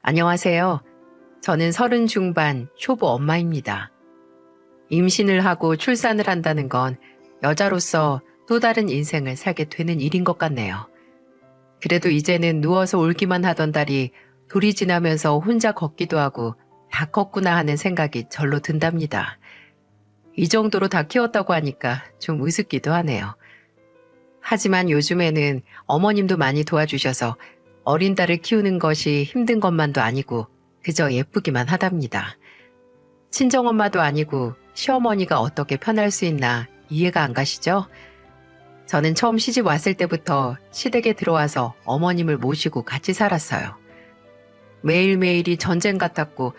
안녕하세요. 저는 30 중반 초보 엄마입니다. 임신을 하고 출산을 한다는 건 여자로서 또 다른 인생을 살게 되는 일인 것 같네요. 그래도 이제는 누워서 울기만 하던 달이 돌이 지나면서 혼자 걷기도 하고 다 컸구나 하는 생각이 절로 든답니다. 이 정도로 다 키웠다고 하니까 좀 우습기도 하네요. 하지만 요즘에는 어머님도 많이 도와주셔서 어린 딸을 키우는 것이 힘든 것만도 아니고 그저 예쁘기만 하답니다. 친정엄마도 아니고 시어머니가 어떻게 편할 수 있나 이해가 안 가시죠? 저는 처음 시집 왔을 때부터 시댁에 들어와서 어머님을 모시고 같이 살았어요. 매일매일이 전쟁 같았고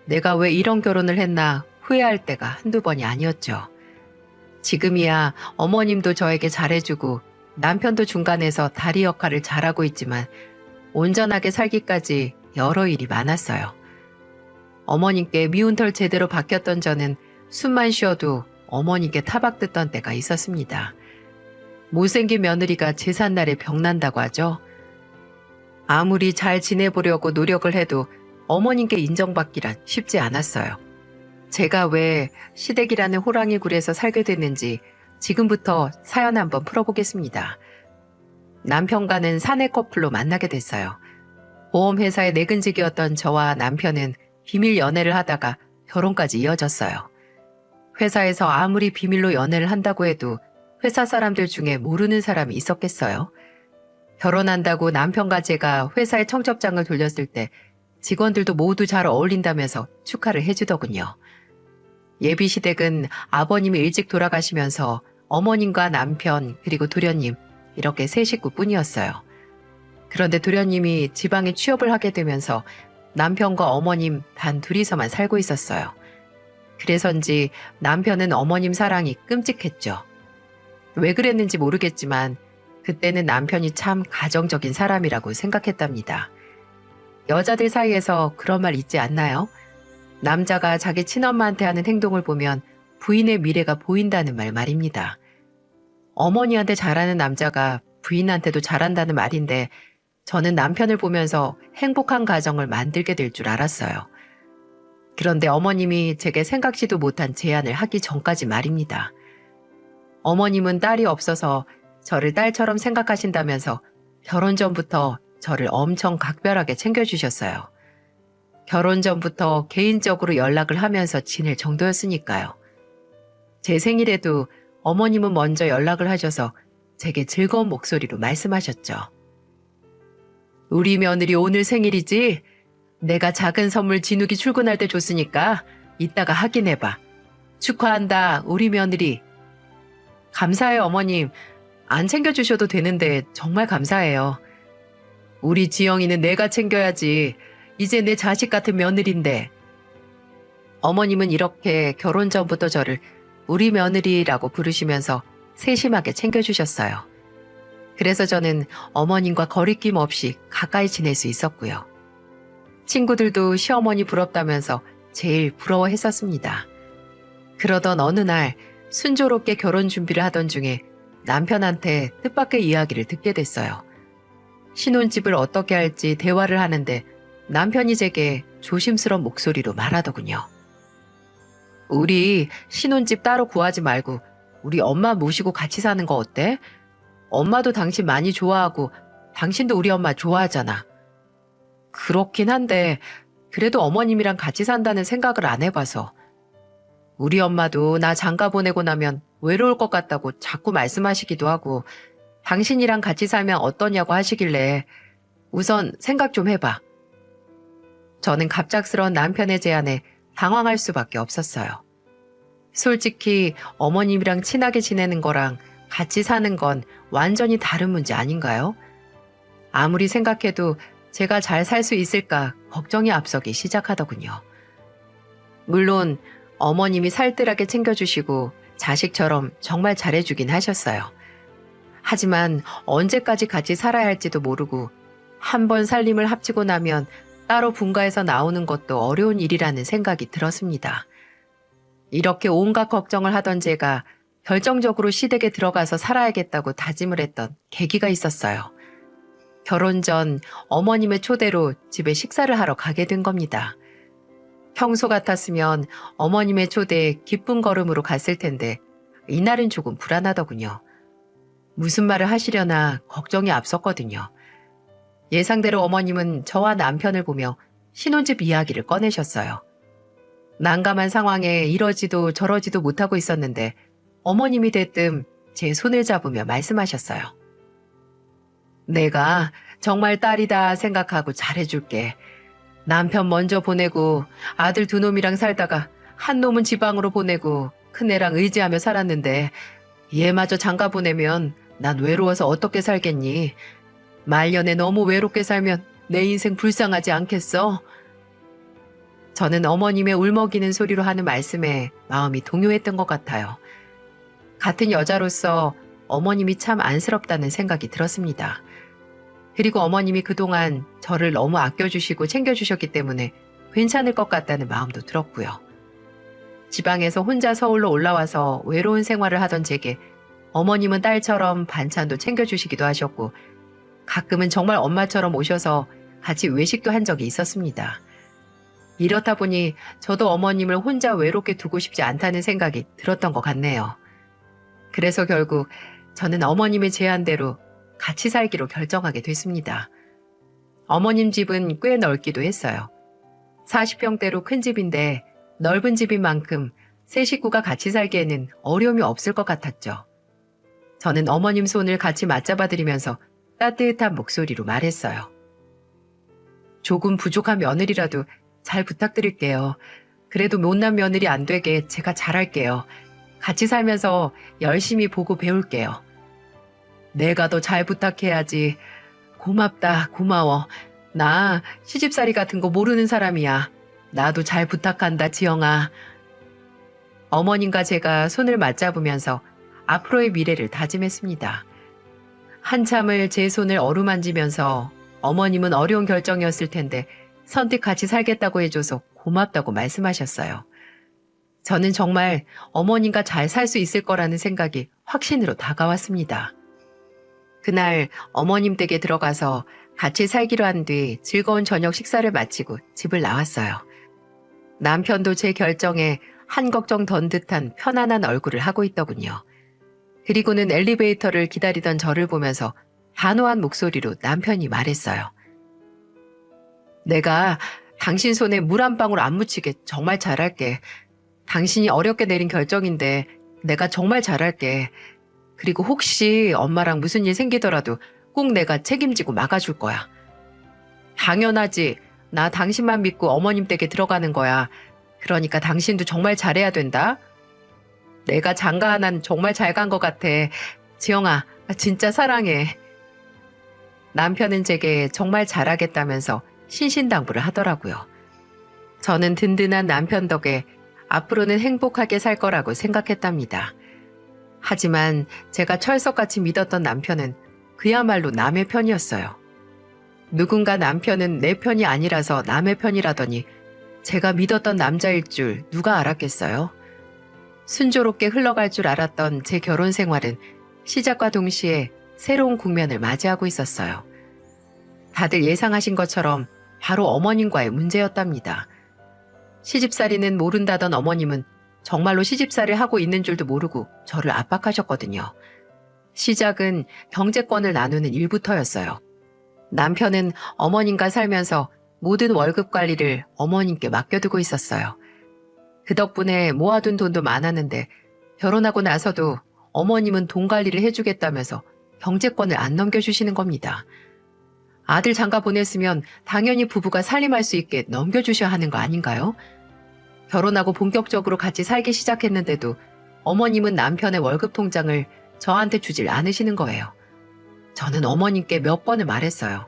내가 왜 이런 결혼을 했나 후회할 때가 한두 번이 아니었죠. 지금이야 어머님도 저에게 잘해주고 남편도 중간에서 다리 역할을 잘하고 있지만 온전하게 살기까지 여러 일이 많았어요. 어머님께 미운 털 제대로 박혔던 저는 숨만 쉬어도 어머님께 타박듣던 때가 있었습니다. 못생긴 며느리가 제삿날에 병난다고 하죠. 아무리 잘 지내보려고 노력을 해도 어머님께 인정받기란 쉽지 않았어요. 제가 왜 시댁이라는 호랑이 굴에서 살게 됐는지 지금부터 사연 한번 풀어보겠습니다. 남편과는 사내 커플로 만나게 됐어요. 보험회사의 내근직이었던 저와 남편은 비밀 연애를 하다가 결혼까지 이어졌어요. 회사에서 아무리 비밀로 연애를 한다고 해도 회사 사람들 중에 모르는 사람이 있었겠어요. 결혼한다고 남편과 제가 회사에 청첩장을 돌렸을 때 직원들도 모두 잘 어울린다면서 축하를 해주더군요. 예비시댁은 아버님이 일찍 돌아가시면서 어머님과 남편 그리고 도련님 이렇게 세 식구뿐이었어요. 그런데 도련님이 지방에 취업을 하게 되면서 남편과 어머님 단 둘이서만 살고 있었어요. 그래서인지 남편은 어머님 사랑이 끔찍했죠. 왜 그랬는지 모르겠지만 그때는 남편이 참 가정적인 사람이라고 생각했답니다. 여자들 사이에서 그런 말 있지 않나요? 남자가 자기 친엄마한테 하는 행동을 보면 부인의 미래가 보인다는 말입니다. 어머니한테 잘하는 남자가 부인한테도 잘한다는 말인데 저는 남편을 보면서 행복한 가정을 만들게 될 줄 알았어요. 그런데 어머님이 제게 생각지도 못한 제안을 하기 전까지 말입니다. 어머님은 딸이 없어서 저를 딸처럼 생각하신다면서 결혼 전부터 저를 엄청 각별하게 챙겨주셨어요. 결혼 전부터 개인적으로 연락을 하면서 지낼 정도였으니까요. 제 생일에도 어머님은 먼저 연락을 하셔서 제게 즐거운 목소리로 말씀하셨죠. 우리 며느리 오늘 생일이지? 내가 작은 선물 진욱이 출근할 때 줬으니까 이따가 확인해봐. 축하한다, 우리 며느리. 감사해요, 어머님. 안 챙겨주셔도 되는데 정말 감사해요. 우리 지영이는 내가 챙겨야지. 이제 내 자식 같은 며느리인데. 어머님은 이렇게 결혼 전부터 저를 우리 며느리라고 부르시면서 세심하게 챙겨주셨어요. 그래서 저는 어머님과 거리낌 없이 가까이 지낼 수 있었고요. 친구들도 시어머니 부럽다면서 제일 부러워했었습니다. 그러던 어느 날 순조롭게 결혼 준비를 하던 중에 남편한테 뜻밖의 이야기를 듣게 됐어요. 신혼집을 어떻게 할지 대화를 하는데 남편이 제게 조심스러운 목소리로 말하더군요. 우리 신혼집 따로 구하지 말고 우리 엄마 모시고 같이 사는 거 어때? 엄마도 당신 많이 좋아하고 당신도 우리 엄마 좋아하잖아. 그렇긴 한데 그래도 어머님이랑 같이 산다는 생각을 안 해봐서. 우리 엄마도 나 장가 보내고 나면 외로울 것 같다고 자꾸 말씀하시기도 하고 당신이랑 같이 살면 어떠냐고 하시길래 우선 생각 좀 해봐. 저는 갑작스러운 남편의 제안에 당황할 수밖에 없었어요. 솔직히 어머님이랑 친하게 지내는 거랑 같이 사는 건 완전히 다른 문제 아닌가요? 아무리 생각해도 제가 잘 살 수 있을까 걱정이 앞서기 시작하더군요. 물론 어머님이 살뜰하게 챙겨주시고 자식처럼 정말 잘해주긴 하셨어요. 하지만 언제까지 같이 살아야 할지도 모르고 한 번 살림을 합치고 나면 따로 분가해서 나오는 것도 어려운 일이라는 생각이 들었습니다. 이렇게 온갖 걱정을 하던 제가 결정적으로 시댁에 들어가서 살아야겠다고 다짐을 했던 계기가 있었어요. 결혼 전 어머님의 초대로 집에 식사를 하러 가게 된 겁니다. 평소 같았으면 어머님의 초대에 기쁜 걸음으로 갔을 텐데 이날은 조금 불안하더군요. 무슨 말을 하시려나 걱정이 앞섰거든요. 예상대로 어머님은 저와 남편을 보며 신혼집 이야기를 꺼내셨어요. 난감한 상황에 이러지도 저러지도 못하고 있었는데 어머님이 대뜸 제 손을 잡으며 말씀하셨어요. 내가 정말 딸이다 생각하고 잘해줄게. 남편 먼저 보내고 아들 두 놈이랑 살다가 한 놈은 지방으로 보내고 큰애랑 의지하며 살았는데 얘마저 장가 보내면 난 외로워서 어떻게 살겠니? 말년에 너무 외롭게 살면 내 인생 불쌍하지 않겠어? 저는 어머님의 울먹이는 소리로 하는 말씀에 마음이 동요했던 것 같아요. 같은 여자로서 어머님이 참 안쓰럽다는 생각이 들었습니다. 그리고 어머님이 그동안 저를 너무 아껴주시고 챙겨주셨기 때문에 괜찮을 것 같다는 마음도 들었고요. 지방에서 혼자 서울로 올라와서 외로운 생활을 하던 제게 어머님은 딸처럼 반찬도 챙겨주시기도 하셨고 가끔은 정말 엄마처럼 오셔서 같이 외식도 한 적이 있었습니다. 이렇다 보니 저도 어머님을 혼자 외롭게 두고 싶지 않다는 생각이 들었던 것 같네요. 그래서 결국 저는 어머님의 제안대로 같이 살기로 결정하게 됐습니다. 어머님 집은 꽤 넓기도 했어요. 40평대로 큰 집인데 넓은 집인 만큼 세 식구가 같이 살기에는 어려움이 없을 것 같았죠. 저는 어머님 손을 같이 맞잡아드리면서 따뜻한 목소리로 말했어요. 조금 부족한 며느리라도 잘 부탁드릴게요. 그래도 못난 며느리 안 되게 제가 잘할게요. 같이 살면서 열심히 보고 배울게요. 내가 더 잘 부탁해야지. 고맙다, 고마워. 나 시집살이 같은 거 모르는 사람이야. 나도 잘 부탁한다, 지영아. 어머님과 제가 손을 맞잡으면서 앞으로의 미래를 다짐했습니다. 한참을 제 손을 어루만지면서 어머님은 어려운 결정이었을 텐데 선뜻 같이 살겠다고 해줘서 고맙다고 말씀하셨어요. 저는 정말 어머님과 잘 살 수 있을 거라는 생각이 확신으로 다가왔습니다. 그날 어머님 댁에 들어가서 같이 살기로 한 뒤 즐거운 저녁 식사를 마치고 집을 나왔어요. 남편도 제 결정에 한 걱정 던 듯한 편안한 얼굴을 하고 있더군요. 그리고는 엘리베이터를 기다리던 저를 보면서 단호한 목소리로 남편이 말했어요. 내가 당신 손에 물 한 방울 안 묻히게 정말 잘할게. 당신이 어렵게 내린 결정인데 내가 정말 잘할게. 그리고 혹시 엄마랑 무슨 일 생기더라도 꼭 내가 책임지고 막아줄 거야. 당연하지. 나 당신만 믿고 어머님 댁에 들어가는 거야. 그러니까 당신도 정말 잘해야 된다. 내가 장가 하나는 정말 잘 간 것 같아. 지영아, 진짜 사랑해. 남편은 제게 정말 잘하겠다면서 신신당부를 하더라고요. 저는 든든한 남편 덕에 앞으로는 행복하게 살 거라고 생각했답니다. 하지만 제가 철석같이 믿었던 남편은 그야말로 남의 편이었어요. 누군가 남편은 내 편이 아니라서 남의 편이라더니 제가 믿었던 남자일 줄 누가 알았겠어요? 순조롭게 흘러갈 줄 알았던 제 결혼 생활은 시작과 동시에 새로운 국면을 맞이하고 있었어요. 다들 예상하신 것처럼 바로 어머님과의 문제였답니다. 시집살이는 모른다던 어머님은 정말로 시집살이를 하고 있는 줄도 모르고 저를 압박하셨거든요. 시작은 경제권을 나누는 일부터였어요. 남편은 어머님과 살면서 모든 월급 관리를 어머님께 맡겨두고 있었어요. 그 덕분에 모아둔 돈도 많았는데 결혼하고 나서도 어머님은 돈 관리를 해주겠다면서 경제권을 안 넘겨주시는 겁니다. 아들 장가 보냈으면 당연히 부부가 살림할 수 있게 넘겨주셔야 하는 거 아닌가요? 결혼하고 본격적으로 같이 살기 시작했는데도 어머님은 남편의 월급 통장을 저한테 주질 않으시는 거예요. 저는 어머님께 몇 번을 말했어요.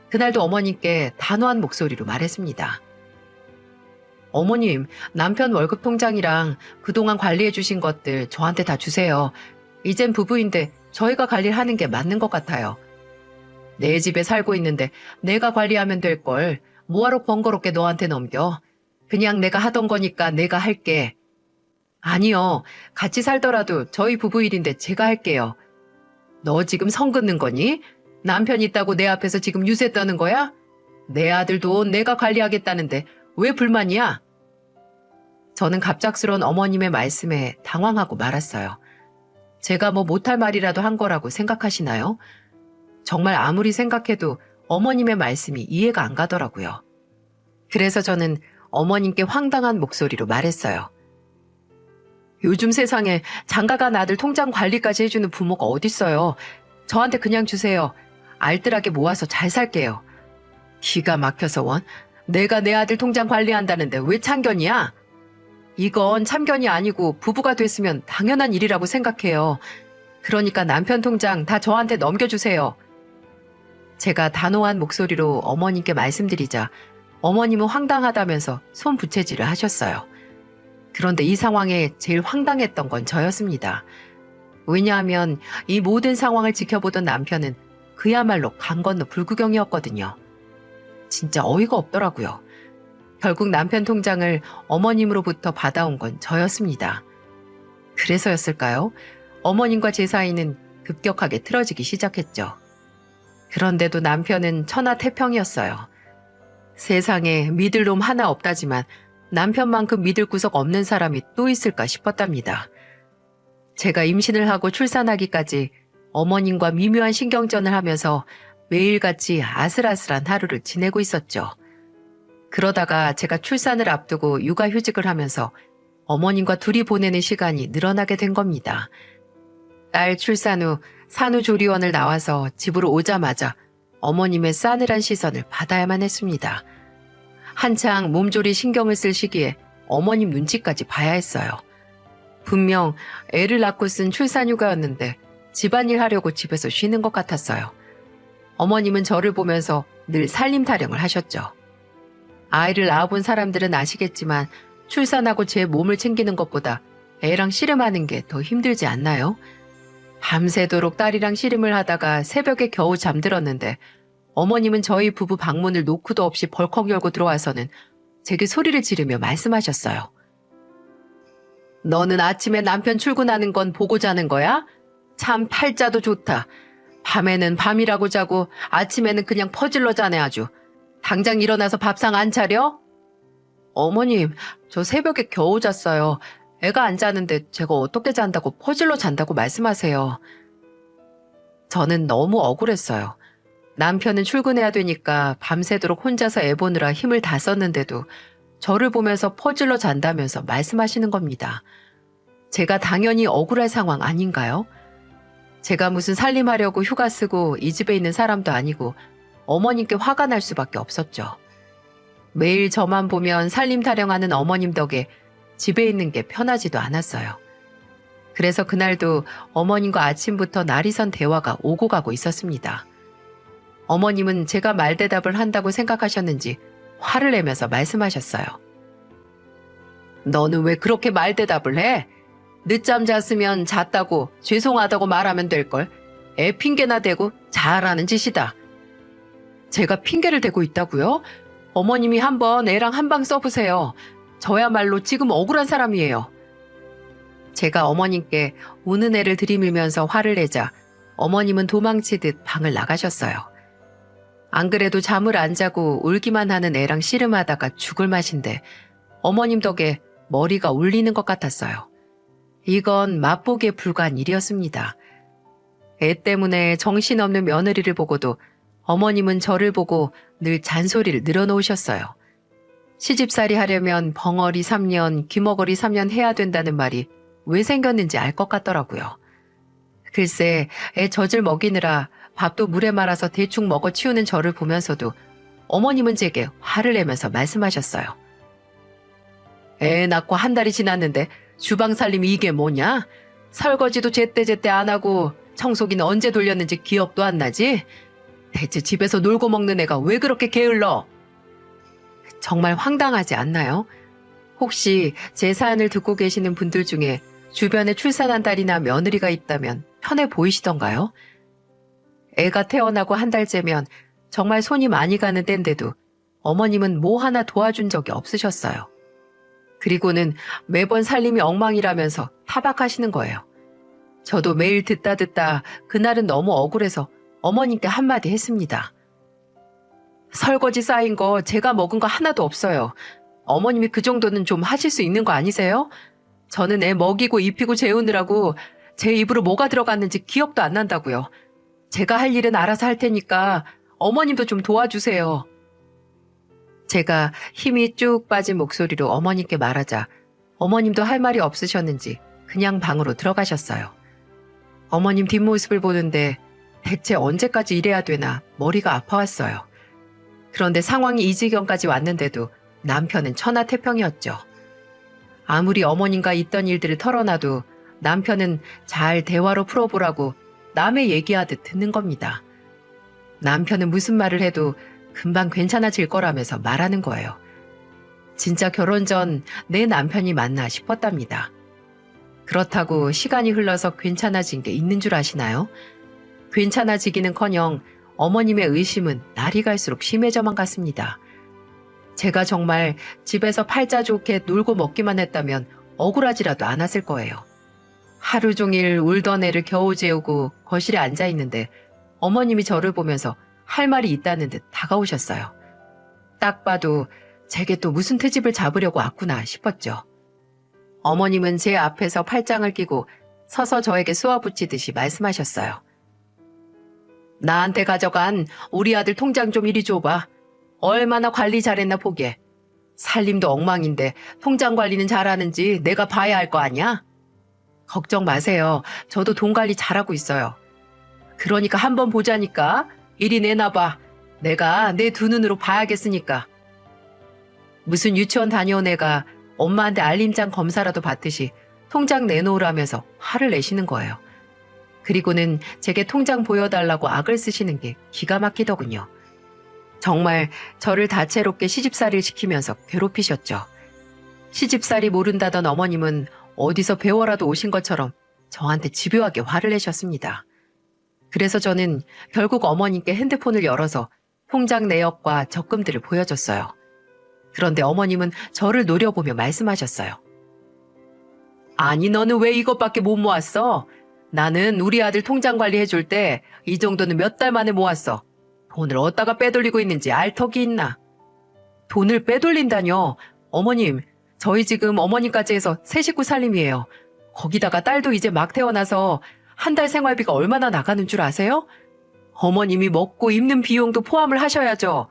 그날도 어머님께 단호한 목소리로 말했습니다. 어머님, 남편 월급 통장이랑 그동안 관리해 주신 것들 저한테 다 주세요. 이젠 부부인데 저희가 관리를 하는 게 맞는 것 같아요. 내 집에 살고 있는데 내가 관리하면 될 걸 뭐하러 번거롭게 너한테 넘겨. 그냥 내가 하던 거니까 내가 할게. 아니요. 같이 살더라도 저희 부부 일인데 제가 할게요. 너 지금 선 긋는 거니? 남편 있다고 내 앞에서 지금 유세 떠는 거야? 내 아들 돈 내가 관리하겠다는데 왜 불만이야? 저는 갑작스러운 어머님의 말씀에 당황하고 말았어요. 제가 뭐 못할 말이라도 한 거라고 생각하시나요? 정말 아무리 생각해도 어머님의 말씀이 이해가 안 가더라고요. 그래서 저는 어머님께 황당한 목소리로 말했어요. 요즘 세상에 장가간 아들 통장 관리까지 해주는 부모가 어딨어요. 저한테 그냥 주세요. 알뜰하게 모아서 잘 살게요. 기가 막혀서 원. 내가 내 아들 통장 관리한다는데 왜 참견이야? 이건 참견이 아니고 부부가 됐으면 당연한 일이라고 생각해요. 그러니까 남편 통장 다 저한테 넘겨주세요. 제가 단호한 목소리로 어머님께 말씀드리자 어머님은 황당하다면서 손부채질을 하셨어요. 그런데 이 상황에 제일 황당했던 건 저였습니다. 왜냐하면 이 모든 상황을 지켜보던 남편은 그야말로 강 건너 불구경이었거든요. 진짜 어이가 없더라고요. 결국 남편 통장을 어머님으로부터 받아온 건 저였습니다. 그래서였을까요? 어머님과 제 사이는 급격하게 틀어지기 시작했죠. 그런데도 남편은 천하태평이었어요. 세상에 믿을 놈 하나 없다지만 남편만큼 믿을 구석 없는 사람이 또 있을까 싶었답니다. 제가 임신을 하고 출산하기까지 어머님과 미묘한 신경전을 하면서 매일같이 아슬아슬한 하루를 지내고 있었죠. 그러다가 제가 출산을 앞두고 육아휴직을 하면서 어머님과 둘이 보내는 시간이 늘어나게 된 겁니다. 딸 출산 후 산후조리원을 나와서 집으로 오자마자 어머님의 싸늘한 시선을 받아야만 했습니다. 한창 몸조리 신경을 쓸 시기에 어머님 눈치까지 봐야 했어요. 분명 애를 낳고 쓴 출산휴가였는데 집안일 하려고 집에서 쉬는 것 같았어요. 어머님은 저를 보면서 늘 살림 타령을 하셨죠. 아이를 낳아본 사람들은 아시겠지만 출산하고 제 몸을 챙기는 것보다 애랑 씨름하는 게 더 힘들지 않나요? 밤새도록 딸이랑 씨름을 하다가 새벽에 겨우 잠들었는데 어머님은 저희 부부 방문을 노크도 없이 벌컥 열고 들어와서는 제게 소리를 지르며 말씀하셨어요. 너는 아침에 남편 출근하는 건 보고 자는 거야? 참 팔자도 좋다. 밤에는 밤이라고 자고 아침에는 그냥 퍼질러 자네 아주. 당장 일어나서 밥상 안 차려? 어머님, 저 새벽에 겨우 잤어요. 애가 안 자는데 제가 어떻게 잔다고 퍼질러 잔다고 말씀하세요. 저는 너무 억울했어요. 남편은 출근해야 되니까 밤새도록 혼자서 애 보느라 힘을 다 썼는데도 저를 보면서 퍼질러 잔다면서 말씀하시는 겁니다. 제가 당연히 억울할 상황 아닌가요? 제가 무슨 살림하려고 휴가 쓰고 이 집에 있는 사람도 아니고 어머님께 화가 날 수밖에 없었죠. 매일 저만 보면 살림 타령하는 어머님 덕에 집에 있는 게 편하지도 않았어요. 그래서 그날도 어머님과 아침부터 날이 선 대화가 오고 가고 있었습니다. 어머님은 제가 말대답을 한다고 생각하셨는지 화를 내면서 말씀하셨어요. 너는 왜 그렇게 말대답을 해? 늦잠 잤으면 잤다고 죄송하다고 말하면 될걸. 애 핑계나 대고 잘하는 짓이다. 제가 핑계를 대고 있다고요? 어머님이 한번 애랑 한방 써보세요. 저야말로 지금 억울한 사람이에요. 제가 어머님께 우는 애를 들이밀면서 화를 내자 어머님은 도망치듯 방을 나가셨어요. 안 그래도 잠을 안 자고 울기만 하는 애랑 씨름하다가 죽을 맛인데 어머님 덕에 머리가 울리는 것 같았어요. 이건 맛보기에 불과한 일이었습니다. 애 때문에 정신없는 며느리를 보고도 어머님은 저를 보고 늘 잔소리를 늘어놓으셨어요. 시집살이 하려면 벙어리 3년, 귀머거리 3년 해야 된다는 말이 왜 생겼는지 알 것 같더라고요. 글쎄, 애 젖을 먹이느라 밥도 물에 말아서 대충 먹어 치우는 저를 보면서도 어머님은 제게 화를 내면서 말씀하셨어요. 애 낳고 한 달이 지났는데 주방 살림이 이게 뭐냐? 설거지도 제때제때 안 하고 청소기는 언제 돌렸는지 기억도 안 나지? 대체 집에서 놀고 먹는 애가 왜 그렇게 게을러? 정말 황당하지 않나요? 혹시 제 사연을 듣고 계시는 분들 중에 주변에 출산한 딸이나 며느리가 있다면 편해 보이시던가요? 애가 태어나고 한 달째면 정말 손이 많이 가는 때인데도 어머님은 뭐 하나 도와준 적이 없으셨어요. 그리고는 매번 살림이 엉망이라면서 타박하시는 거예요. 저도 매일 듣다 그날은 너무 억울해서 어머님께 한마디 했습니다. 설거지 쌓인 거 제가 먹은 거 하나도 없어요. 어머님이 그 정도는 좀 하실 수 있는 거 아니세요? 저는 애 먹이고 입히고 재우느라고 제 입으로 뭐가 들어갔는지 기억도 안 난다고요. 제가 할 일은 알아서 할 테니까 어머님도 좀 도와주세요. 제가 힘이 쭉 빠진 목소리로 어머님께 말하자 어머님도 할 말이 없으셨는지 그냥 방으로 들어가셨어요. 어머님 뒷모습을 보는데 대체 언제까지 이래야 되나 머리가 아파왔어요. 그런데 상황이 이 지경까지 왔는데도 남편은 천하태평이었죠. 아무리 어머님과 있던 일들을 털어놔도 남편은 잘 대화로 풀어보라고 남의 얘기하듯 듣는 겁니다. 남편은 무슨 말을 해도 금방 괜찮아질 거라면서 말하는 거예요. 진짜 결혼 전 내 남편이 맞나 싶었답니다. 그렇다고 시간이 흘러서 괜찮아진 게 있는 줄 아시나요? 괜찮아지기는커녕 어머님의 의심은 날이 갈수록 심해져만 갔습니다. 제가 정말 집에서 팔자 좋게 놀고 먹기만 했다면 억울하지라도 않았을 거예요. 하루 종일 울던 애를 겨우 재우고 거실에 앉아 있는데 어머님이 저를 보면서 할 말이 있다는 듯 다가오셨어요. 딱 봐도 제게 또 무슨 트집을 잡으려고 왔구나 싶었죠. 어머님은 제 앞에서 팔짱을 끼고 서서 저에게 쏘아붙이듯이 말씀하셨어요. 나한테 가져간 우리 아들 통장 좀 이리 줘봐. 얼마나 관리 잘했나 보게. 살림도 엉망인데 통장 관리는 잘하는지 내가 봐야 할 거 아니야? 걱정 마세요. 저도 돈 관리 잘하고 있어요. 그러니까 한번 보자니까. 이리 내놔봐. 내가 내 두 눈으로 봐야겠으니까. 무슨 유치원 다녀온 애가 엄마한테 알림장 검사라도 받듯이 통장 내놓으라면서 화를 내시는 거예요. 그리고는 제게 통장 보여달라고 악을 쓰시는 게 기가 막히더군요. 정말 저를 다채롭게 시집살이를 시키면서 괴롭히셨죠. 시집살이 모른다던 어머님은 어디서 배워라도 오신 것처럼 저한테 집요하게 화를 내셨습니다. 그래서 저는 결국 어머님께 핸드폰을 열어서 통장 내역과 적금들을 보여줬어요. 그런데 어머님은 저를 노려보며 말씀하셨어요. 아니 너는 왜 이것밖에 못 모았어? 나는 우리 아들 통장 관리해줄 때 이 정도는 몇 달 만에 모았어. 돈을 어디다가 빼돌리고 있는지 알 턱이 있나? 돈을 빼돌린다뇨? 어머님, 저희 지금 어머님까지 해서 세 식구 살림이에요. 거기다가 딸도 이제 막 태어나서 한 달 생활비가 얼마나 나가는 줄 아세요? 어머님이 먹고 입는 비용도 포함을 하셔야죠.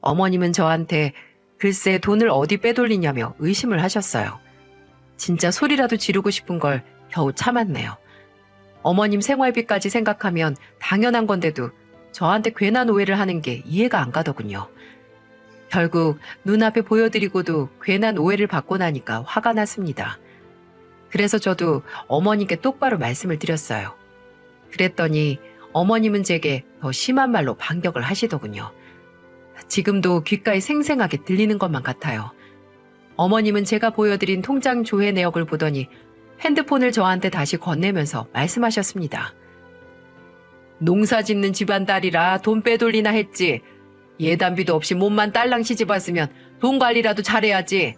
어머님은 저한테 글쎄 돈을 어디 빼돌리냐며 의심을 하셨어요. 진짜 소리라도 지르고 싶은 걸 겨우 참았네요. 어머님 생활비까지 생각하면 당연한 건데도 저한테 괜한 오해를 하는 게 이해가 안 가더군요. 결국 눈앞에 보여드리고도 괜한 오해를 받고 나니까 화가 났습니다. 그래서 저도 어머님께 똑바로 말씀을 드렸어요. 그랬더니 어머님은 제게 더 심한 말로 반격을 하시더군요. 지금도 귓가에 생생하게 들리는 것만 같아요. 어머님은 제가 보여드린 통장 조회 내역을 보더니 핸드폰을 저한테 다시 건네면서 말씀하셨습니다. 농사 짓는 집안 딸이라 돈 빼돌리나 했지. 예단비도 없이 몸만 딸랑 시집 왔으면 돈 관리라도 잘해야지.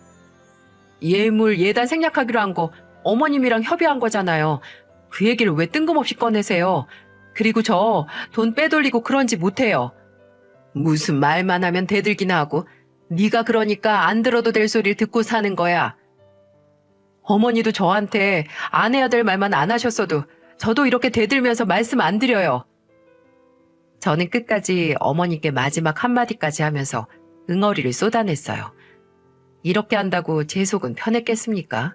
예물 예단 생략하기로 한 거 어머님이랑 협의한 거잖아요. 그 얘기를 왜 뜬금없이 꺼내세요. 그리고 저 돈 빼돌리고 그런지 못해요. 무슨 말만 하면 대들기나 하고 네가 그러니까 안 들어도 될 소리를 듣고 사는 거야. 어머니도 저한테 안 해야 될 말만 안 하셨어도 저도 이렇게 대들면서 말씀 안 드려요. 저는 끝까지 어머니께 마지막 한마디까지 하면서 응어리를 쏟아냈어요. 이렇게 한다고 제 속은 편했겠습니까?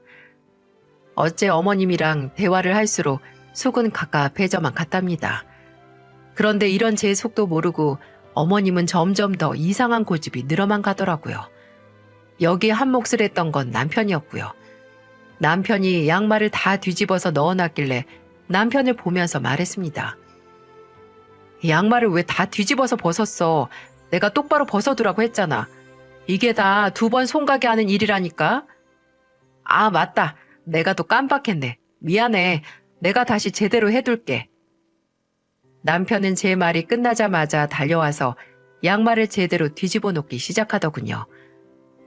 어째 어머님이랑 대화를 할수록 속은 가깝해져만 갔답니다. 그런데 이런 제 속도 모르고 어머님은 점점 더 이상한 고집이 늘어만 가더라고요. 여기에 한 몫을 했던 건 남편이었고요. 남편이 양말을 다 뒤집어서 넣어놨길래 남편을 보면서 말했습니다. 양말을 왜 다 뒤집어서 벗었어? 내가 똑바로 벗어두라고 했잖아. 이게 다 2번 손가게 하는 일이라니까. 아, 맞다. 내가 또 깜빡했네. 미안해. 내가 다시 제대로 해둘게. 남편은 제 말이 끝나자마자 달려와서 양말을 제대로 뒤집어 놓기 시작하더군요.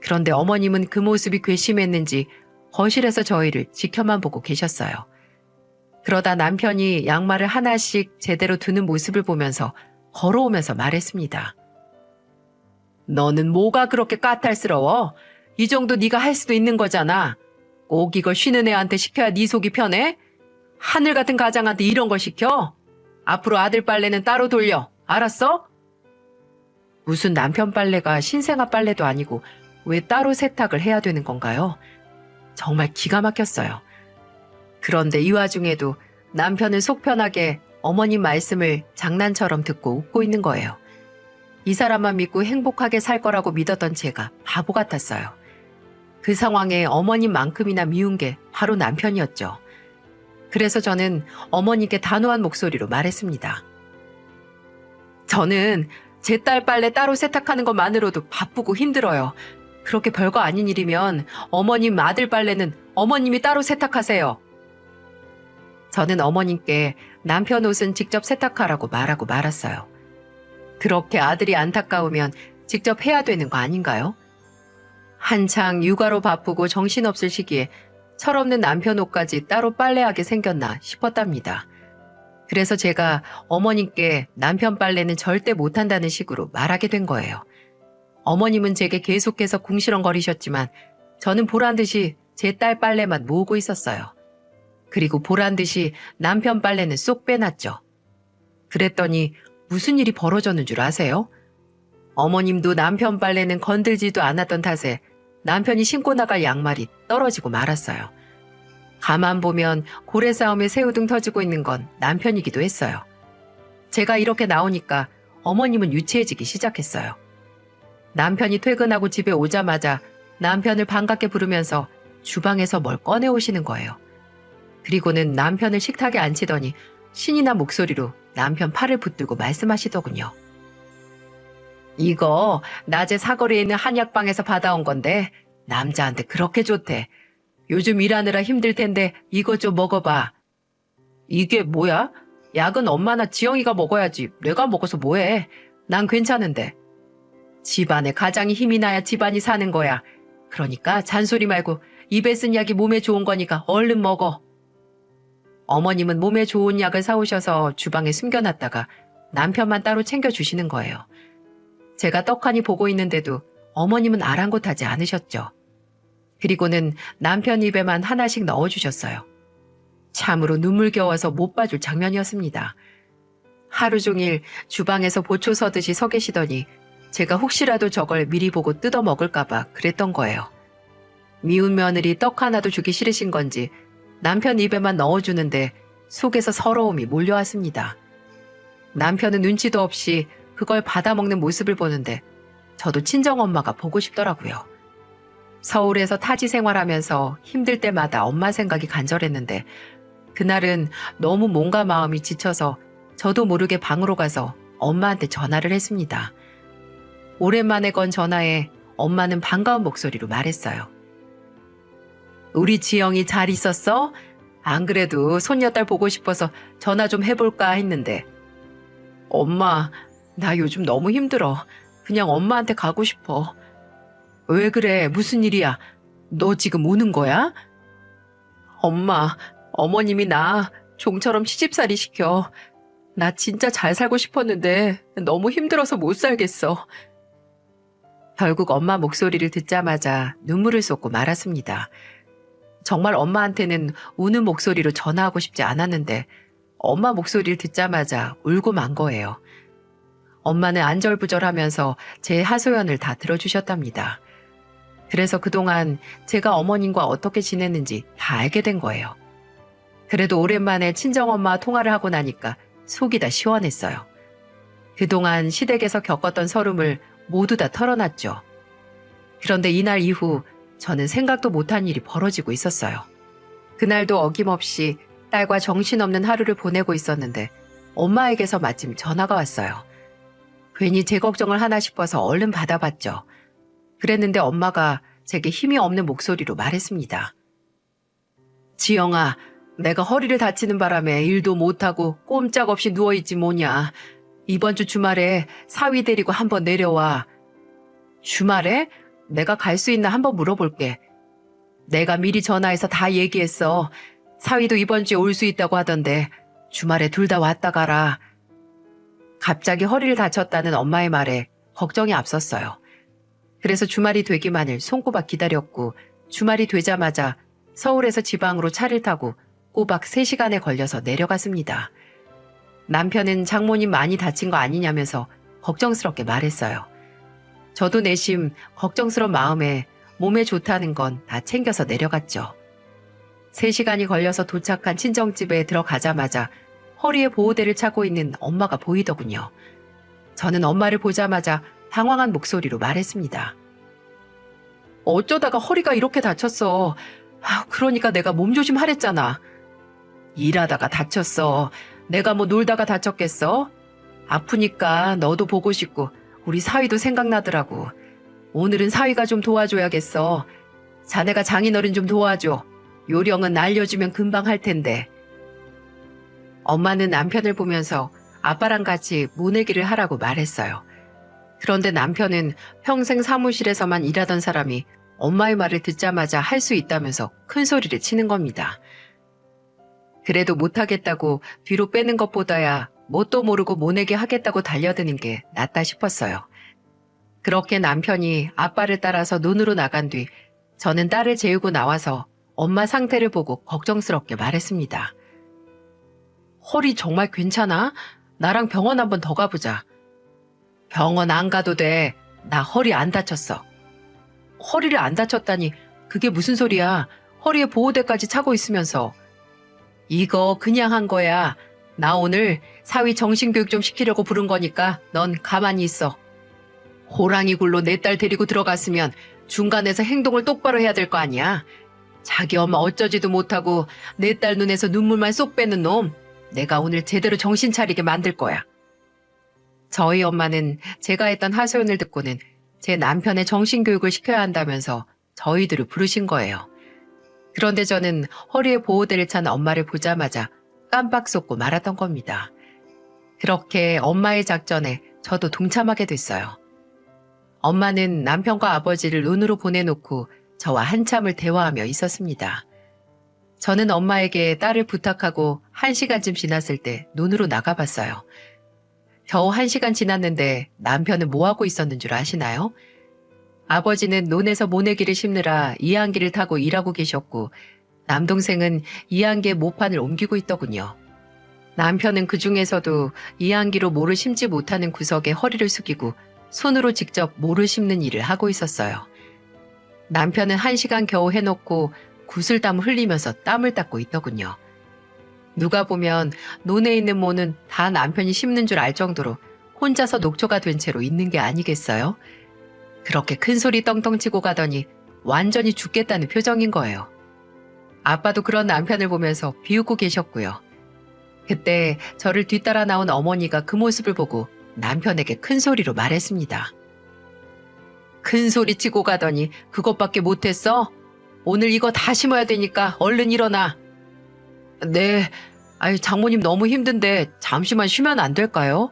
그런데 어머님은 그 모습이 괘씸했는지 거실에서 저희를 지켜만 보고 계셨어요. 그러다 남편이 양말을 하나씩 제대로 두는 모습을 보면서 걸어오면서 말했습니다. 너는 뭐가 그렇게 까탈스러워? 이 정도 네가 할 수도 있는 거잖아. 꼭 이걸 쉬는 애한테 시켜야 네 속이 편해? 하늘 같은 가장한테 이런 걸 시켜? 앞으로 아들 빨래는 따로 돌려. 알았어? 무슨 남편 빨래가 신생아 빨래도 아니고 왜 따로 세탁을 해야 되는 건가요? 정말 기가 막혔어요. 그런데 이 와중에도 남편은 속 편하게 어머님 말씀을 장난처럼 듣고 웃고 있는 거예요. 이 사람만 믿고 행복하게 살 거라고 믿었던 제가 바보 같았어요. 그 상황에 어머님만큼이나 미운 게 바로 남편이었죠. 그래서 저는 어머니께 단호한 목소리로 말했습니다. 저는 제 딸 빨래 따로 세탁하는 것만으로도 바쁘고 힘들어요. 그렇게 별거 아닌 일이면 어머님 아들 빨래는 어머님이 따로 세탁하세요. 저는 어머님께 남편 옷은 직접 세탁하라고 말하고 말았어요. 그렇게 아들이 안타까우면 직접 해야 되는 거 아닌가요? 한창 육아로 바쁘고 정신없을 시기에 철없는 남편 옷까지 따로 빨래하게 생겼나 싶었답니다. 그래서 제가 어머님께 남편 빨래는 절대 못한다는 식으로 말하게 된 거예요. 어머님은 제게 계속해서 궁시렁거리셨지만 저는 보란듯이 제 딸 빨래만 모으고 있었어요. 그리고 보란듯이 남편 빨래는 쏙 빼놨죠. 그랬더니 무슨 일이 벌어졌는 줄 아세요? 어머님도 남편 빨래는 건들지도 않았던 탓에 남편이 신고 나갈 양말이 떨어지고 말았어요. 가만 보면 고래 싸움에 새우등 터지고 있는 건 남편이기도 했어요. 제가 이렇게 나오니까 어머님은 유치해지기 시작했어요. 남편이 퇴근하고 집에 오자마자 남편을 반갑게 부르면서 주방에서 뭘 꺼내오시는 거예요. 그리고는 남편을 식탁에 앉히더니 신이 난 목소리로 남편 팔을 붙들고 말씀하시더군요. 이거 낮에 사거리에 있는 한약방에서 받아온 건데 남자한테 그렇게 좋대. 요즘 일하느라 힘들 텐데 이거 좀 먹어봐. 이게 뭐야? 약은 엄마나 지영이가 먹어야지. 내가 먹어서 뭐해. 난 괜찮은데. 집안에 가장이 힘이 나야 집안이 사는 거야. 그러니까 잔소리 말고 입에 쓴 약이 몸에 좋은 거니까 얼른 먹어. 어머님은 몸에 좋은 약을 사오셔서 주방에 숨겨놨다가 남편만 따로 챙겨주시는 거예요. 제가 떡하니 보고 있는데도 어머님은 아랑곳하지 않으셨죠. 그리고는 남편 입에만 하나씩 넣어주셨어요. 참으로 눈물겨워서 못 봐줄 장면이었습니다. 하루 종일 주방에서 보초 서듯이 서 계시더니 제가 혹시라도 저걸 미리 보고 뜯어 먹을까봐 그랬던 거예요. 미운 며느리 떡 하나도 주기 싫으신 건지 남편 입에만 넣어주는데 속에서 서러움이 몰려왔습니다. 남편은 눈치도 없이 그걸 받아먹는 모습을 보는데 저도 친정엄마가 보고 싶더라고요. 서울에서 타지 생활하면서 힘들 때마다 엄마 생각이 간절했는데 그날은 너무 몸과 마음이 지쳐서 저도 모르게 방으로 가서 엄마한테 전화를 했습니다. 오랜만에 건 전화에 엄마는 반가운 목소리로 말했어요. 우리 지영이 잘 있었어? 안 그래도 손녀딸 보고 싶어서 전화 좀 해볼까 했는데. 엄마, 나 요즘 너무 힘들어. 그냥 엄마한테 가고 싶어. 왜 그래? 무슨 일이야? 너 지금 우는 거야? 엄마, 어머님이 나 종처럼 시집살이 시켜. 나 진짜 잘 살고 싶었는데 너무 힘들어서 못 살겠어. 결국 엄마 목소리를 듣자마자 눈물을 쏟고 말았습니다. 정말 엄마한테는 우는 목소리로 전화하고 싶지 않았는데 엄마 목소리를 듣자마자 울고 만 거예요. 엄마는 안절부절하면서 제 하소연을 다 들어주셨답니다. 그래서 그동안 제가 어머님과 어떻게 지냈는지 다 알게 된 거예요. 그래도 오랜만에 친정엄마 통화를 하고 나니까 속이 다 시원했어요. 그동안 시댁에서 겪었던 서름을 모두 다 털어놨죠. 그런데 이날 이후 저는 생각도 못한 일이 벌어지고 있었어요. 그날도 어김없이 딸과 정신없는 하루를 보내고 있었는데 엄마에게서 마침 전화가 왔어요. 괜히 제 걱정을 하나 싶어서 얼른 받아봤죠. 그랬는데 엄마가 제게 힘이 없는 목소리로 말했습니다. 지영아, 내가 허리를 다치는 바람에 일도 못하고 꼼짝없이 누워있지 뭐냐. 이번 주 주말에 사위 데리고 한번 내려와. 주말에? 내가 갈 수 있나 한번 물어볼게. 내가 미리 전화해서 다 얘기했어. 사위도 이번 주에 올 수 있다고 하던데 주말에 둘 다 왔다 가라. 갑자기 허리를 다쳤다는 엄마의 말에 걱정이 앞섰어요. 그래서 주말이 되기만을 손꼽아 기다렸고 주말이 되자마자 서울에서 지방으로 차를 타고 꼬박 3시간에 걸려서 내려갔습니다. 남편은 장모님 많이 다친 거 아니냐면서 걱정스럽게 말했어요. 저도 내심 걱정스러운 마음에 몸에 좋다는 건 다 챙겨서 내려갔죠. 3시간이 걸려서 도착한 친정집에 들어가자마자 허리에 보호대를 차고 있는 엄마가 보이더군요. 저는 엄마를 보자마자 당황한 목소리로 말했습니다. 어쩌다가 허리가 이렇게 다쳤어. 그러니까 내가 몸조심 하랬잖아. 일하다가 다쳤어. 내가 뭐 놀다가 다쳤겠어? 아프니까 너도 보고 싶고 우리 사위도 생각나더라고. 오늘은 사위가 좀 도와줘야겠어. 자네가 장인어른 좀 도와줘. 요령은 알려주면 금방 할 텐데. 엄마는 남편을 보면서 아빠랑 같이 모내기를 하라고 말했어요. 그런데 남편은 평생 사무실에서만 일하던 사람이 엄마의 말을 듣자마자 할 수 있다면서 큰 소리를 치는 겁니다. 그래도 못하겠다고 뒤로 빼는 것보다야 뭣도 모르고 모내기 하겠다고 달려드는 게 낫다 싶었어요. 그렇게 남편이 아빠를 따라서 논으로 나간 뒤 저는 딸을 재우고 나와서 엄마 상태를 보고 걱정스럽게 말했습니다. 허리 정말 괜찮아? 나랑 병원 한번 더 가보자. 병원 안 가도 돼. 나 허리 안 다쳤어. 허리를 안 다쳤다니 그게 무슨 소리야. 허리에 보호대까지 차고 있으면서. 이거 그냥 한 거야. 나 오늘 사위 정신교육 좀 시키려고 부른 거니까 넌 가만히 있어. 호랑이 굴로 내 딸 데리고 들어갔으면 중간에서 행동을 똑바로 해야 될 거 아니야. 자기 엄마 어쩌지도 못하고 내 딸 눈에서 눈물만 쏙 빼는 놈. 내가 오늘 제대로 정신 차리게 만들 거야. 저희 엄마는 제가 했던 하소연을 듣고는 제 남편의 정신교육을 시켜야 한다면서 저희들을 부르신 거예요. 그런데 저는 허리에 보호대를 찬 엄마를 보자마자 깜빡 속고 말았던 겁니다. 그렇게 엄마의 작전에 저도 동참하게 됐어요. 엄마는 남편과 아버지를 논으로 보내놓고 저와 한참을 대화하며 있었습니다. 저는 엄마에게 딸을 부탁하고 1시간쯤 지났을 때 논으로 나가봤어요. 겨우 1시간 지났는데 남편은 뭐하고 있었는 줄 아시나요? 아버지는 논에서 모내기를 심느라 이항기를 타고 일하고 계셨고 남동생은 이항기에 모판을 옮기고 있더군요. 남편은 그 중에서도 이항기로 모를 심지 못하는 구석에 허리를 숙이고 손으로 직접 모를 심는 일을 하고 있었어요. 남편은 1시간 겨우 해놓고 구슬땀 흘리면서 땀을 닦고 있더군요. 누가 보면 논에 있는 모는 다 남편이 심는 줄 알 정도로 혼자서 녹초가 된 채로 있는 게 아니겠어요? 그렇게 큰 소리 떵떵 치고 가더니 완전히 죽겠다는 표정인 거예요. 아빠도 그런 남편을 보면서 비웃고 계셨고요. 그때 저를 뒤따라 나온 어머니가 그 모습을 보고 남편에게 큰 소리로 말했습니다. 큰 소리 치고 가더니 그것밖에 못했어? 오늘 이거 다 심어야 되니까 얼른 일어나. 네, 장모님 너무 힘든데 잠시만 쉬면 안 될까요?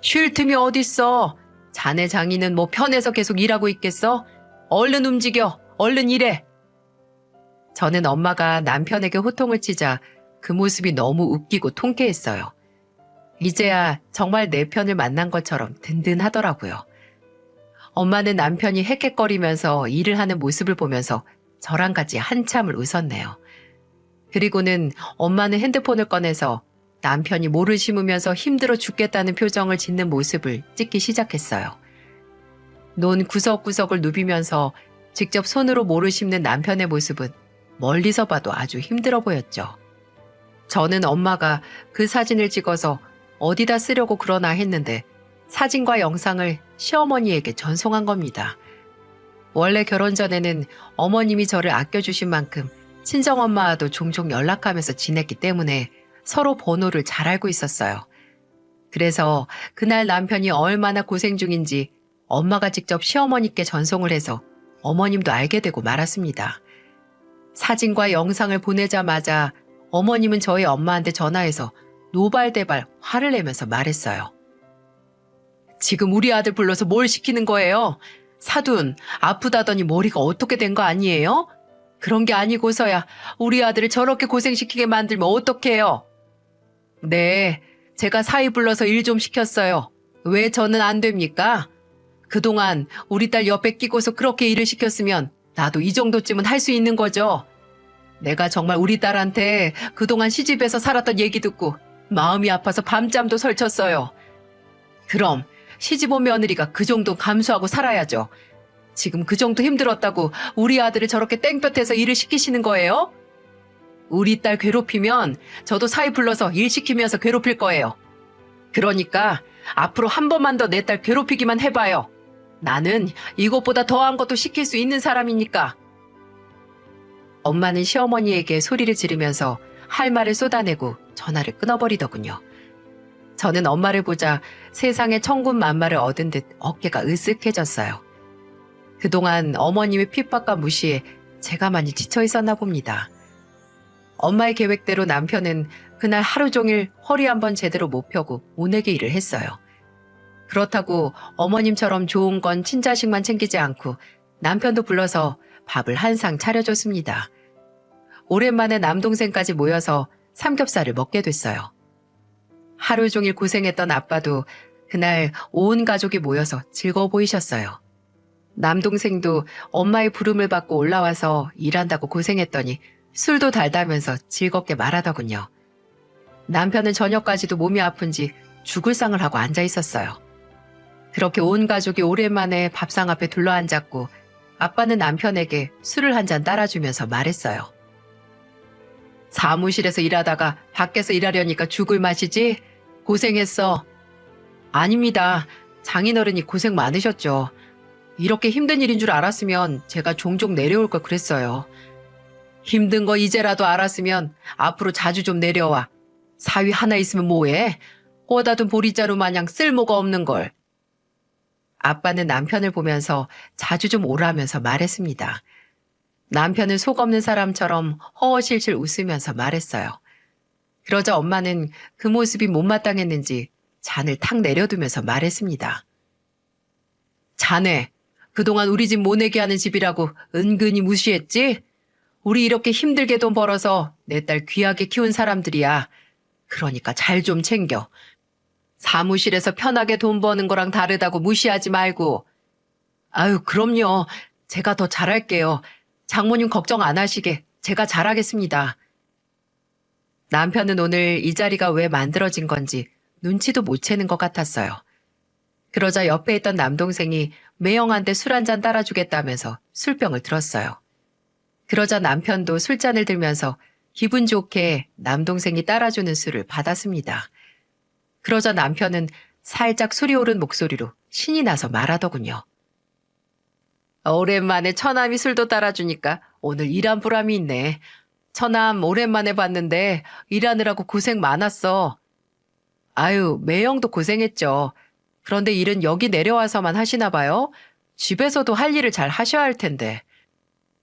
쉴 틈이 어딨어. 자네 장인은 뭐 편해서 계속 일하고 있겠어? 얼른 움직여, 얼른 일해. 저는 엄마가 남편에게 호통을 치자 그 모습이 너무 웃기고 통쾌했어요. 이제야 정말 내 편을 만난 것처럼 든든하더라고요. 엄마는 남편이 헥헥거리면서 일을 하는 모습을 보면서 저랑 같이 한참을 웃었네요. 그리고는 엄마는 핸드폰을 꺼내서 남편이 모를 심으면서 힘들어 죽겠다는 표정을 짓는 모습을 찍기 시작했어요. 논 구석구석을 누비면서 직접 손으로 모를 심는 남편의 모습은 멀리서 봐도 아주 힘들어 보였죠. 저는 엄마가 그 사진을 찍어서 어디다 쓰려고 그러나 했는데 사진과 영상을 시어머니에게 전송한 겁니다. 원래 결혼 전에는 어머님이 저를 아껴주신 만큼 친정엄마와도 종종 연락하면서 지냈기 때문에 서로 번호를 잘 알고 있었어요. 그래서 그날 남편이 얼마나 고생 중인지 엄마가 직접 시어머니께 전송을 해서 어머님도 알게 되고 말았습니다. 사진과 영상을 보내자마자 어머님은 저희 엄마한테 전화해서 노발대발 화를 내면서 말했어요. 지금 우리 아들 불러서 뭘 시키는 거예요? 사돈, 아프다더니 머리가 어떻게 된 거 아니에요? 그런 게 아니고서야 우리 아들을 저렇게 고생시키게 만들면 어떡해요? 네, 제가 사위 불러서 일 좀 시켰어요. 왜 저는 안 됩니까? 그동안 우리 딸 옆에 끼고서 그렇게 일을 시켰으면 나도 이 정도쯤은 할 수 있는 거죠. 내가 정말 우리 딸한테 그동안 시집에서 살았던 얘기 듣고 마음이 아파서 밤잠도 설쳤어요. 그럼 시집 온 며느리가 그 정도 감수하고 살아야죠. 지금 그 정도 힘들었다고 우리 아들을 저렇게 땡볕에서 일을 시키시는 거예요? 우리 딸 괴롭히면 저도 사위 불러서 일 시키면서 괴롭힐 거예요. 그러니까 앞으로 한 번만 더 내 딸 괴롭히기만 해봐요. 나는 이것보다 더한 것도 시킬 수 있는 사람이니까. 엄마는 시어머니에게 소리를 지르면서 할 말을 쏟아내고 전화를 끊어버리더군요. 저는 엄마를 보자 세상에 천군만마를 얻은 듯 어깨가 으쓱해졌어요. 그동안 어머님의 핍박과 무시에 제가 많이 지쳐 있었나 봅니다. 엄마의 계획대로 남편은 그날 하루 종일 허리 한번 제대로 못 펴고 모내기 일을 했어요. 그렇다고 어머님처럼 좋은 건 친자식만 챙기지 않고 남편도 불러서 밥을 한 상 차려줬습니다. 오랜만에 남동생까지 모여서 삼겹살을 먹게 됐어요. 하루 종일 고생했던 아빠도 그날 온 가족이 모여서 즐거워 보이셨어요. 남동생도 엄마의 부름을 받고 올라와서 일한다고 고생했더니 술도 달다면서 즐겁게 말하더군요. 남편은 저녁까지도 몸이 아픈지 죽을 상을 하고 앉아 있었어요. 그렇게 온 가족이 오랜만에 밥상 앞에 둘러앉았고 아빠는 남편에게 술을 한 잔 따라주면서 말했어요. 사무실에서 일하다가 밖에서 일하려니까 죽을 맛이지? 고생했어. 아닙니다. 장인어른이 고생 많으셨죠. 이렇게 힘든 일인 줄 알았으면 제가 종종 내려올 걸 그랬어요. 힘든 거 이제라도 알았으면 앞으로 자주 좀 내려와. 사위 하나 있으면 뭐해? 꼬다 둔 보리자루 마냥 쓸모가 없는 걸. 아빠는 남편을 보면서 자주 좀 오라면서 말했습니다. 남편은 속 없는 사람처럼 허허실실 웃으면서 말했어요. 그러자 엄마는 그 모습이 못마땅했는지 잔을 탁 내려두면서 말했습니다. 자네, 그동안 우리 집 모내기 하는 집이라고 은근히 무시했지? 우리 이렇게 힘들게 돈 벌어서 내 딸 귀하게 키운 사람들이야. 그러니까 잘 좀 챙겨. 사무실에서 편하게 돈 버는 거랑 다르다고 무시하지 말고. 아유, 그럼요. 제가 더 잘할게요. 장모님 걱정 안 하시게 제가 잘하겠습니다. 남편은 오늘 이 자리가 왜 만들어진 건지 눈치도 못 채는 것 같았어요. 그러자 옆에 있던 남동생이 매형한테 술 한 잔 따라주겠다면서 술병을 들었어요. 그러자 남편도 술잔을 들면서 기분 좋게 남동생이 따라주는 술을 받았습니다. 그러자 남편은 살짝 술이 오른 목소리로 신이 나서 말하더군요. 오랜만에 처남이 술도 따라주니까 오늘 일한 보람이 있네. 처남 오랜만에 봤는데 일하느라고 고생 많았어. 아유, 매형도 고생했죠. 그런데 일은 여기 내려와서만 하시나 봐요. 집에서도 할 일을 잘 하셔야 할 텐데.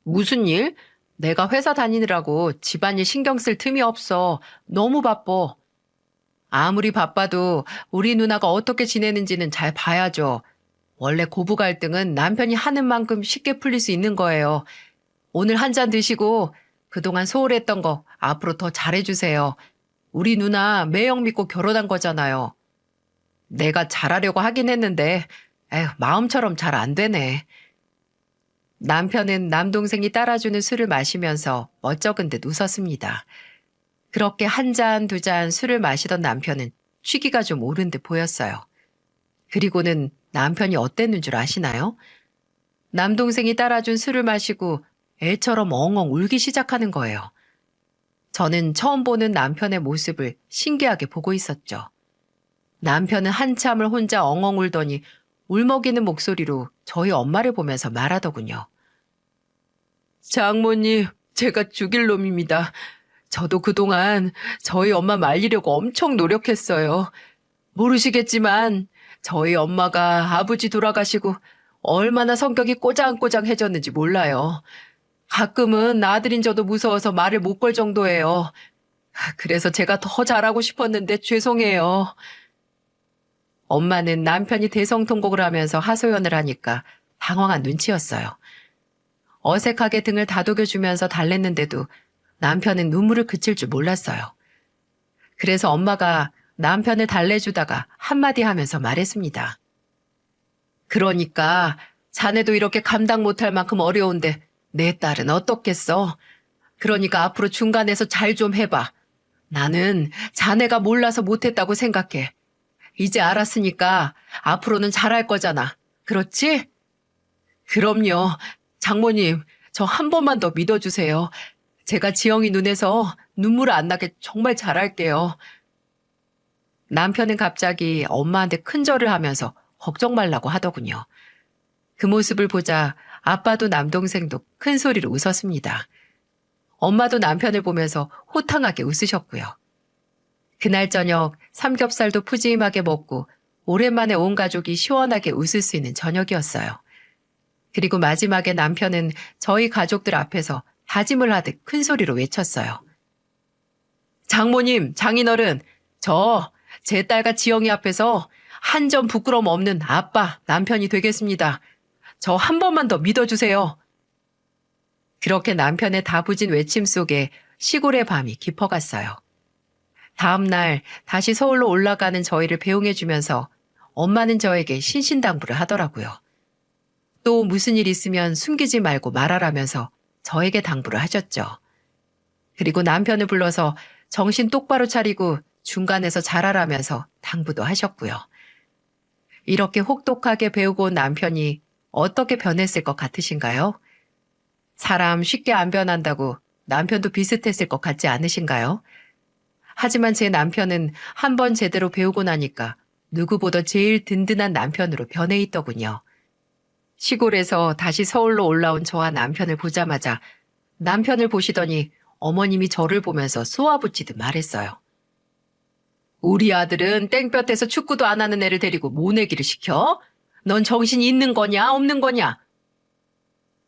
무슨 일? 내가 회사 다니느라고 집안일 신경 쓸 틈이 없어. 너무 바빠. 아무리 바빠도 우리 누나가 어떻게 지내는지는 잘 봐야죠. 원래 고부 갈등은 남편이 하는 만큼 쉽게 풀릴 수 있는 거예요. 오늘 한 잔 드시고 그동안 소홀했던 거 앞으로 더 잘해주세요. 우리 누나 매형 믿고 결혼한 거잖아요. 내가 잘하려고 하긴 했는데 에휴, 마음처럼 잘 안 되네. 남편은 남동생이 따라주는 술을 마시면서 멋쩍은 듯 웃었습니다. 그렇게 한 잔, 두 잔 술을 마시던 남편은 취기가 좀 오른 듯 보였어요. 그리고는 남편이 어땠는 줄 아시나요? 남동생이 따라준 술을 마시고 애처럼 엉엉 울기 시작하는 거예요. 저는 처음 보는 남편의 모습을 신기하게 보고 있었죠. 남편은 한참을 혼자 엉엉 울더니 울먹이는 목소리로 저희 엄마를 보면서 말하더군요. 장모님, 제가 죽일 놈입니다. 저도 그동안 저희 엄마 말리려고 엄청 노력했어요. 모르시겠지만 저희 엄마가 아버지 돌아가시고 얼마나 성격이 꼬장꼬장해졌는지 몰라요. 가끔은 아들인 저도 무서워서 말을 못 걸 정도예요. 그래서 제가 더 잘하고 싶었는데 죄송해요. 엄마는 남편이 대성통곡을 하면서 하소연을 하니까 당황한 눈치였어요. 어색하게 등을 다독여주면서 달랬는데도 남편은 눈물을 그칠 줄 몰랐어요. 그래서 엄마가 남편을 달래주다가 한마디 하면서 말했습니다. 그러니까 자네도 이렇게 감당 못할 만큼 어려운데 내 딸은 어떻겠어? 그러니까 앞으로 중간에서 잘 좀 해봐. 나는 자네가 몰라서 못했다고 생각해. 이제 알았으니까 앞으로는 잘할 거잖아. 그렇지? 그럼요. 장모님, 저 한 번만 더 믿어주세요. 제가 지영이 눈에서 눈물 안 나게 정말 잘할게요. 남편은 갑자기 엄마한테 큰절을 하면서 걱정 말라고 하더군요. 그 모습을 보자 아빠도 남동생도 큰 소리로 웃었습니다. 엄마도 남편을 보면서 호탕하게 웃으셨고요. 그날 저녁 삼겹살도 푸짐하게 먹고 오랜만에 온 가족이 시원하게 웃을 수 있는 저녁이었어요. 그리고 마지막에 남편은 저희 가족들 앞에서 다짐을 하듯 큰 소리로 외쳤어요. 장모님, 장인어른, 제 딸과 지영이 앞에서 한 점 부끄러움 없는 아빠, 남편이 되겠습니다. 저 한 번만 더 믿어주세요. 그렇게 남편의 다부진 외침 속에 시골의 밤이 깊어갔어요. 다음 날 다시 서울로 올라가는 저희를 배웅해주면서 엄마는 저에게 신신당부를 하더라고요. 또 무슨 일 있으면 숨기지 말고 말하라면서 저에게 당부를 하셨죠. 그리고 남편을 불러서 정신 똑바로 차리고 중간에서 잘하라면서 당부도 하셨고요. 이렇게 혹독하게 배우고 온 남편이 어떻게 변했을 것 같으신가요? 사람 쉽게 안 변한다고 남편도 비슷했을 것 같지 않으신가요? 하지만 제 남편은 한번 제대로 배우고 나니까 누구보다 제일 든든한 남편으로 변해 있더군요. 시골에서 다시 서울로 올라온 저와 남편을 보자마자 남편을 보시더니 어머님이 저를 보면서 쏘아붙이듯 말했어요. 우리 아들은 땡볕에서 축구도 안 하는 애를 데리고 모내기를 시켜? 넌 정신이 있는 거냐 없는 거냐?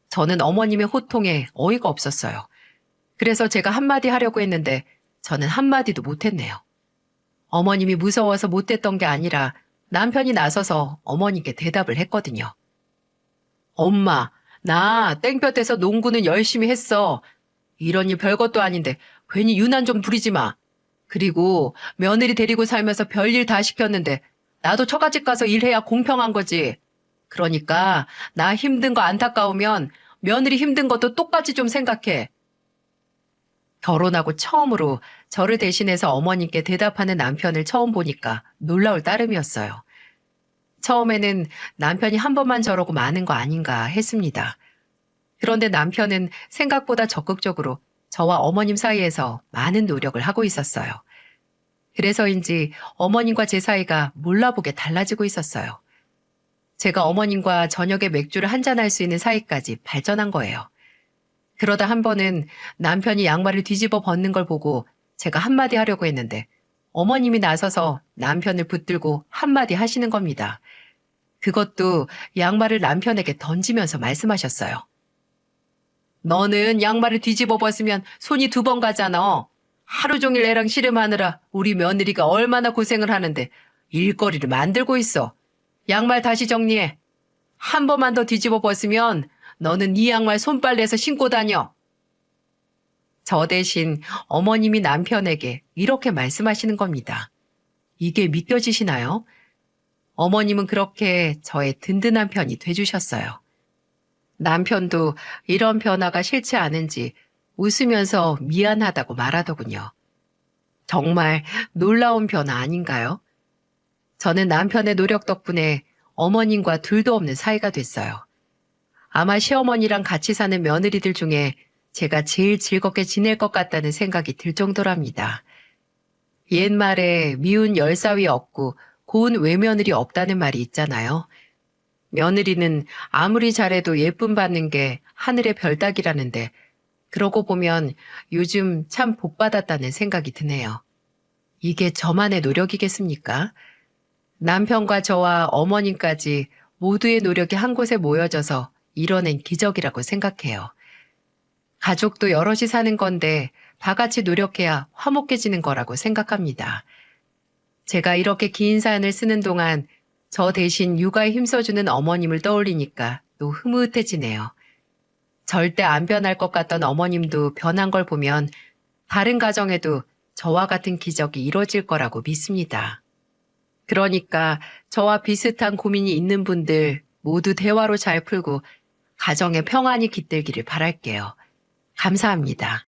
저는 어머님의 호통에 어이가 없었어요. 그래서 제가 한마디 하려고 했는데 저는 한마디도 못했네요. 어머님이 무서워서 못했던 게 아니라 남편이 나서서 어머님께 대답을 했거든요. 엄마, 나 땡볕에서 농구는 열심히 했어. 이런 일 별것도 아닌데 괜히 유난 좀 부리지 마. 그리고 며느리 데리고 살면서 별일 다 시켰는데 나도 처갓집 가서 일해야 공평한 거지. 그러니까 나 힘든 거 안타까우면 며느리 힘든 것도 똑같이 좀 생각해. 결혼하고 처음으로 저를 대신해서 어머님께 대답하는 남편을 처음 보니까 놀라울 따름이었어요. 처음에는 남편이 한 번만 저러고 마는 거 아닌가 했습니다. 그런데 남편은 생각보다 적극적으로 저와 어머님 사이에서 많은 노력을 하고 있었어요. 그래서인지 어머님과 제 사이가 몰라보게 달라지고 있었어요. 제가 어머님과 저녁에 맥주를 한잔할 수 있는 사이까지 발전한 거예요. 그러다 한 번은 남편이 양말을 뒤집어 벗는 걸 보고 제가 한마디 하려고 했는데 어머님이 나서서 남편을 붙들고 한마디 하시는 겁니다. 그것도 양말을 남편에게 던지면서 말씀하셨어요. 너는 양말을 뒤집어 벗으면 손이 2번 가잖아. 하루 종일 애랑 씨름하느라 우리 며느리가 얼마나 고생을 하는데 일거리를 만들고 있어. 양말 다시 정리해. 한 번만 더 뒤집어 벗으면 너는 이 양말 손빨래해서 신고 다녀. 저 대신 어머님이 남편에게 이렇게 말씀하시는 겁니다. 이게 믿겨지시나요? 어머님은 그렇게 저의 든든한 편이 돼주셨어요. 남편도 이런 변화가 싫지 않은지 웃으면서 미안하다고 말하더군요. 정말 놀라운 변화 아닌가요? 저는 남편의 노력 덕분에 어머님과 둘도 없는 사이가 됐어요. 아마 시어머니랑 같이 사는 며느리들 중에 제가 제일 즐겁게 지낼 것 같다는 생각이 들 정도랍니다. 옛말에 미운 열사위 없고 고운 외며느리 없다는 말이 있잖아요. 며느리는 아무리 잘해도 예쁨 받는 게 하늘의 별따기라는데 그러고 보면 요즘 참 복받았다는 생각이 드네요. 이게 저만의 노력이겠습니까? 남편과 저와 어머님까지 모두의 노력이 한 곳에 모여져서 이뤄낸 기적이라고 생각해요. 가족도 여럿이 사는 건데 다 같이 노력해야 화목해지는 거라고 생각합니다. 제가 이렇게 긴 사연을 쓰는 동안 저 대신 육아에 힘써주는 어머님을 떠올리니까 또 흐뭇해지네요. 절대 안 변할 것 같던 어머님도 변한 걸 보면 다른 가정에도 저와 같은 기적이 이뤄질 거라고 믿습니다. 그러니까 저와 비슷한 고민이 있는 분들 모두 대화로 잘 풀고 가정에 평안이 깃들기를 바랄게요. 감사합니다.